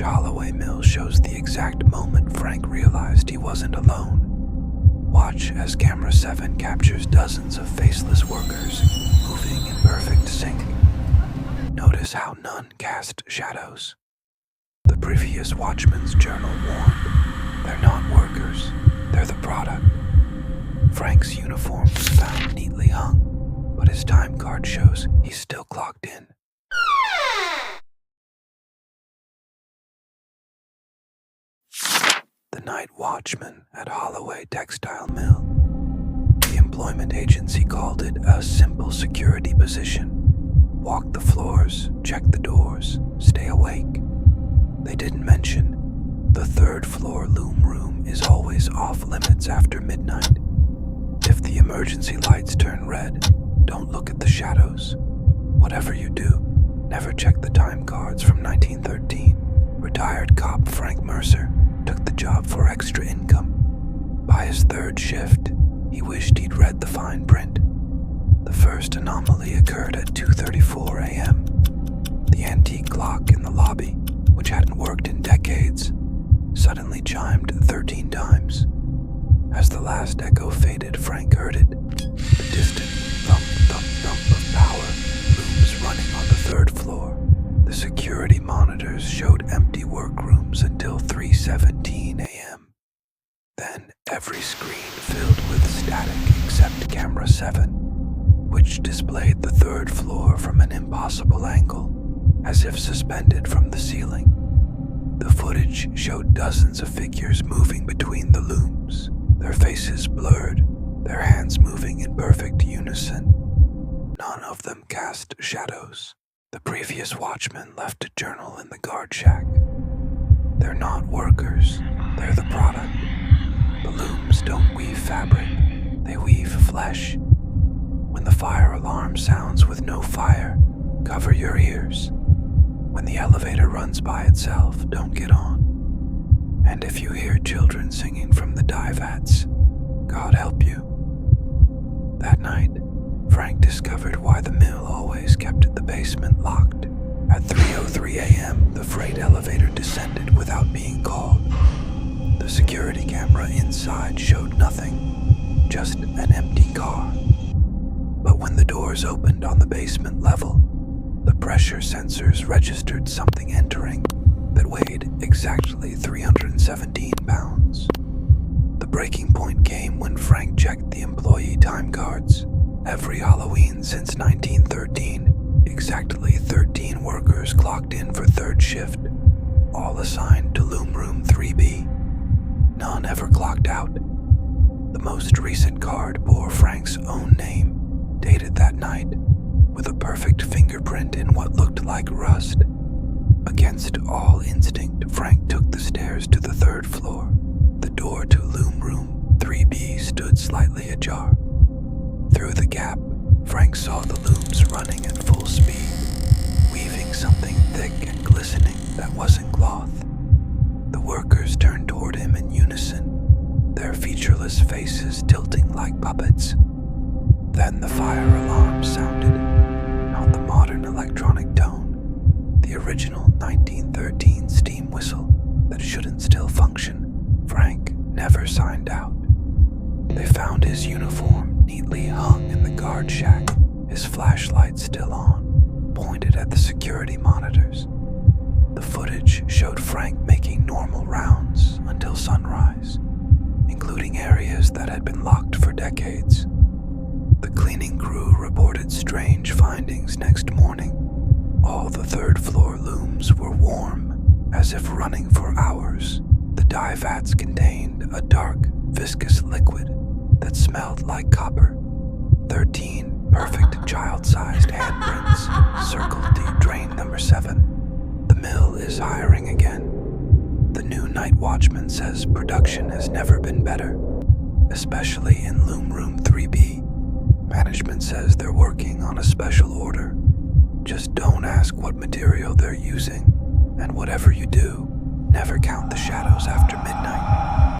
Holloway mill shows the exact moment Frank realized he wasn't alone. Watch as camera 7 captures dozens of faceless workers moving in perfect sync. Notice how none cast shadows. The previous Watchman's journal warned, they're not workers, they're the product. Frank's uniform was found neatly hung, but his time card shows he's still clocked in. The night watchman at Holloway Textile Mill. The employment agency called it a simple security position. Walk the floors, check the doors, stay awake. They didn't mention the third floor loom room is always off limits after midnight. If the emergency lights turn red, don't look at the shadows. Whatever you do, never check the time cards from 1913. Retired cop Frank Mercer took the job for extra income. By his third shift, he wished he'd read the fine print. The first anomaly occurred at 2:34 a.m. The antique clock in the lobby, which hadn't worked in decades, suddenly chimed 13 times. As the last echo faded, Frank heard it. The distant thump, thump, thump of power looms running on the third floor. The security monitors showed empty workrooms until 3:17 a.m. Then every screen filled with static except camera 7, which displayed the third floor from an impossible angle, as if suspended from the ceiling. The footage showed dozens of figures moving between the looms, their faces blurred, their hands moving in perfect unison. None of them cast shadows. The previous watchman left a journal in the guard shack. They're not workers, they're the product. The looms don't weave fabric, they weave flesh. When the fire alarm sounds with no fire, cover your ears. When the elevator runs by itself, don't get on. And if you hear children singing from the dye vats, God help you. That night, Frank discovered why the mill always kept the basement locked. At 3:03 a.m., the freight elevator descended without being called. The security camera inside showed nothing, just an empty car. But when the doors opened on the basement level, the pressure sensors registered something entering that weighed exactly 317 pounds. The breaking point came when Frank checked the employee time cards. Every Halloween since 1913, exactly 13 workers clocked in for third shift, all assigned to Loom Room 3B. None ever clocked out. The most recent card bore Frank's own name, dated that night, with a perfect fingerprint in what looked like rust. Against all instinct, Frank took the stairs to the third floor. The door to Loom Room 3B stood slightly ajar. Through the gap, Frank saw the looms running at full speed, weaving something thick and glistening that wasn't cloth. The workers turned toward him in unison, their featureless faces tilting like puppets. Then the fire alarm sounded, not the modern electronic tone, the original 1913 steam whistle that shouldn't still function. Frank never signed out. They found his uniform neatly hung in the guard shack, his flashlight still on, pointed at the security monitors. The footage showed Frank making normal rounds until sunrise, including areas that had been locked for decades. The cleaning crew reported strange findings next morning. All the third floor looms were warm, as if running for hours. The dye vats contained a dark, viscous liquid that smelled like copper. 13 perfect child-sized handprints circled the drain number 7. The mill is hiring again. The new night watchman says production has never been better, especially in Loom Room 3B. Management says they're working on a special order. Just don't ask what material they're using, and whatever you do, never count the shadows after midnight.